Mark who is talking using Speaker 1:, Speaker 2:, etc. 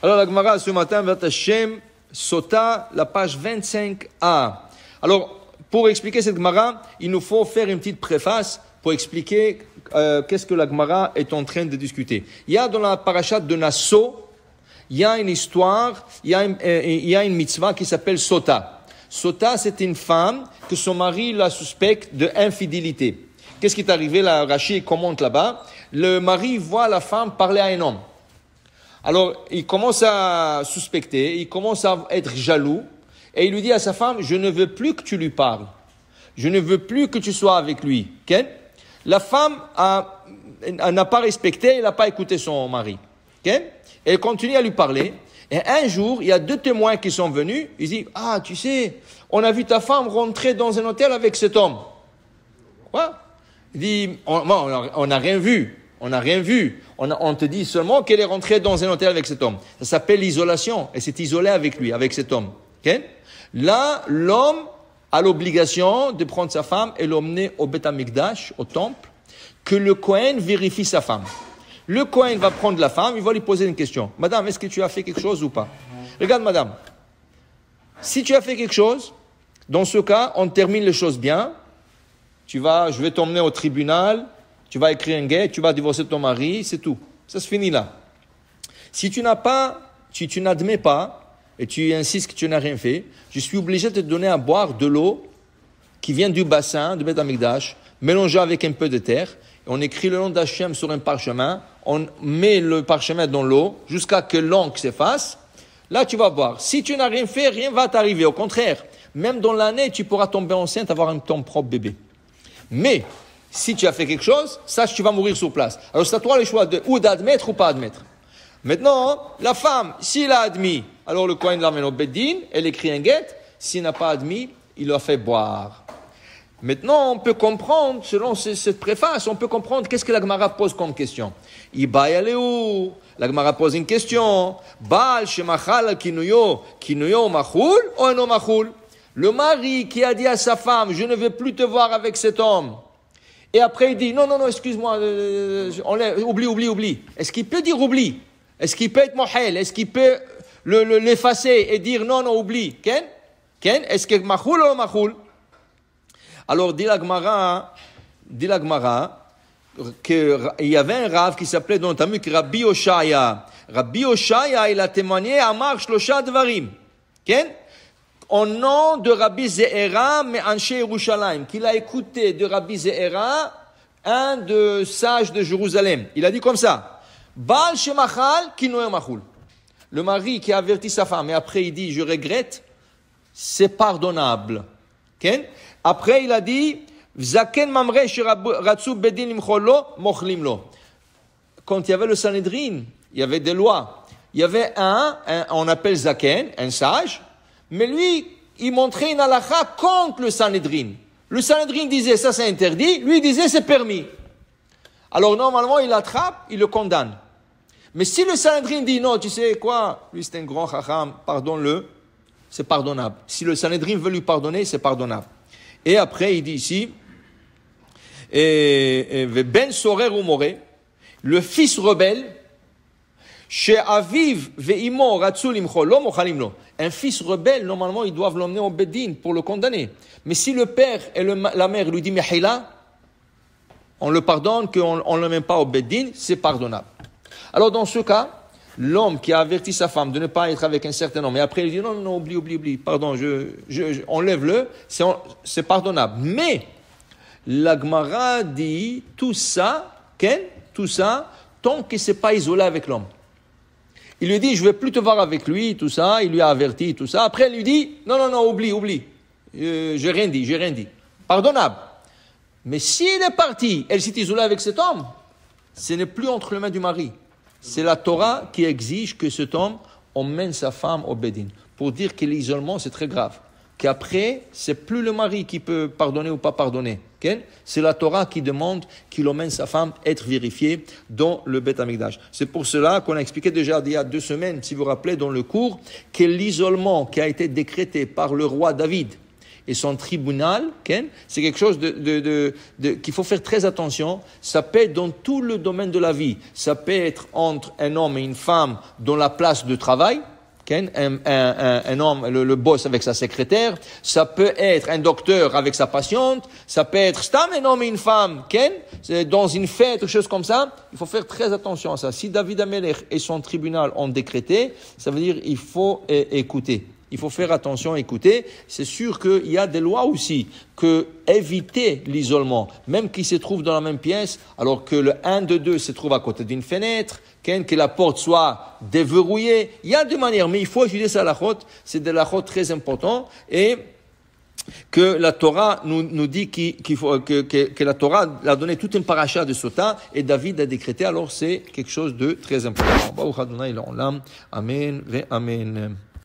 Speaker 1: Alors la Gemara ce matin, Vat Hashem, Sota, la page 25a. Alors, pour expliquer cette Gemara, il nous faut faire une petite préface pour expliquer qu'est-ce que la Gemara est en train de discuter. Il y a dans la parashat de Nasso, il y a une histoire, il y a une mitzvah qui s'appelle Sota. Sota, c'est une femme que son mari la suspecte d'infidélité. Qu'est-ce qui est arrivé? La Rashi commente là-bas. Le mari voit la femme parler à un homme. Alors, il commence à suspecter, il commence à être jaloux, et il lui dit à sa femme, je ne veux plus que tu lui parles. Je ne veux plus que tu sois avec lui. Okay? La femme n'a pas respecté, elle n'a pas écouté son mari. Okay? Elle continue à lui parler. Et un jour, il y a 2 témoins qui sont venus. Ils disent, ah, tu sais, on a vu ta femme rentrer dans un hôtel avec cet homme. Quoi? Il dit, on n'a rien vu. On n'a rien vu. On te dit seulement qu'elle est rentrée dans un hôtel avec cet homme. Ça s'appelle l'isolation. Elle s'est isolée avec lui, avec cet homme. Okay? Là, l'homme a l'obligation de prendre sa femme et l'emmener au Beth Amikdash, au temple, que le Kohen vérifie sa femme. Le Kohen va prendre la femme, il va lui poser une question. Madame, est-ce que tu as fait quelque chose ou pas? Regarde, madame. Si tu as fait quelque chose, dans ce cas, on termine les choses bien. Je vais t'emmener au tribunal, tu vas écrire un guet, tu vas divorcer de ton mari, c'est tout. Ça se finit là. Si tu n'admets pas, et tu insistes que tu n'as rien fait, je suis obligé de te donner à boire de l'eau qui vient du bassin de Beth Amikdash, mélangée avec un peu de terre, et on écrit le nom d'Hachem sur un parchemin, on met le parchemin dans l'eau jusqu'à que l'encre s'efface. Là, tu vas boire. Si tu n'as rien fait, rien va t'arriver. Au contraire, même dans l'année, tu pourras tomber enceinte, avoir ton propre bébé. Mais, si tu as fait quelque chose, sache que tu vas mourir sur place. Alors, c'est à toi le choix ou d'admettre ou pas admettre. Maintenant, la femme, s'il a admis, alors le Kohen l'amène au Beddin, elle écrit un guet. S'il n'a pas admis, il l'a fait boire. Maintenant, on peut comprendre, selon cette préface, on peut comprendre qu'est-ce que la Gemara pose comme question. La Gemara pose une question. Baal shemachal kinuyo machul ou eno machul? Le mari qui a dit à sa femme, je ne veux plus te voir avec cet homme. Et après il dit, non, excuse-moi, oublie. Est-ce qu'il peut dire oublie? Est-ce qu'il peut être mohel? Est-ce qu'il peut l'effacer et dire non, oublie? Ken? Est-ce que machul ou machul? Alors, dit la Gemara qu'il y avait un Rav qui s'appelait dans le Talmud Rabbi Oshaya. Rabbi Oshaya, il a témoigné à Amar Shlosha Dvarim. Au nom de Rabbi Ze'era, mais Anshe Yerushalayim, qu'il a écouté de Rabbi Ze'era, un de sages de Jérusalem. Il a dit comme ça. Baal shemachal kinoer machul. Le mari qui a averti sa femme et après il dit je regrette, c'est pardonnable. Après il a dit Vzaken mamre shiratsu bedin limcholo mochlim lo. Quand il y avait le Sanhedrin, il y avait des lois. Il y avait on appelle Zaken, un sage, mais lui, il montrait une halakha contre le Sanhedrin. Le Sanhedrin disait ça c'est interdit, lui il disait c'est permis. Alors normalement il l'attrape, il le condamne. Mais si le Sanhedrin dit non, tu sais quoi, lui c'est un grand chacham, pardonne-le, c'est pardonnable. Si le Sanhedrin veut lui pardonner, c'est pardonnable. Et après il dit ici, ben sorer ou moré, le fils rebelle, chez Aviv ve'imo ratzu limcho lo mochalim lo. Un fils rebelle, normalement, ils doivent l'emmener au Beddin pour le condamner. Mais si le père et la mère lui disent Mehila, on le pardonne, qu'on ne l'emmène pas au Beddin, c'est pardonnable. Alors dans ce cas, l'homme qui a averti sa femme de ne pas être avec un certain homme, et après il dit non, oublie, pardon, enlève-le, c'est pardonnable. Mais la Gemara dit tout ça, tant qu'il ne s'est pas isolé avec l'homme. Il lui dit, je ne vais plus te voir avec lui, tout ça. Il lui a averti, tout ça. Après, il lui dit, non, oublie. J'ai rien dit. Pardonnable. Mais s'il est parti, elle s'est isolée avec cet homme, ce n'est plus entre les mains du mari. C'est la Torah qui exige que cet homme emmène sa femme au Beddin. Pour dire que l'isolement, c'est très grave. Qu'après, c'est plus le mari qui peut pardonner ou pas pardonner. C'est la Torah qui demande qu'il emmène sa femme être vérifiée dans le Beth Amikdash. C'est pour cela qu'on a expliqué déjà il y a 2 semaines, si vous vous rappelez, dans le cours, que l'isolement qui a été décrété par le roi David et son tribunal, c'est quelque chose qu'il faut faire très attention. Ça peut être dans tout le domaine de la vie. Ça peut être entre un homme et une femme dans la place de travail. Un homme, le boss avec sa secrétaire, ça peut être un docteur avec sa patiente, ça peut être un homme et une femme, dans une fête, quelque chose comme ça. Il faut faire très attention à ça. Si David Amelech et son tribunal ont décrété, ça veut dire il faut écouter. Il faut faire attention, écouter. C'est sûr qu'il y a des lois aussi que éviter l'isolement, même qui se trouve dans la même pièce, alors que le 1 de 2 se trouve à côté d'une fenêtre, que la porte soit déverrouillée. Il y a des manières, mais il faut étudier ça à la chôte. C'est de la chôte très important et que la Torah nous dit qu'il faut que la Torah a donné toute une paracha de Sota et David a décrété. Alors c'est quelque chose de très important. Amen ve amen.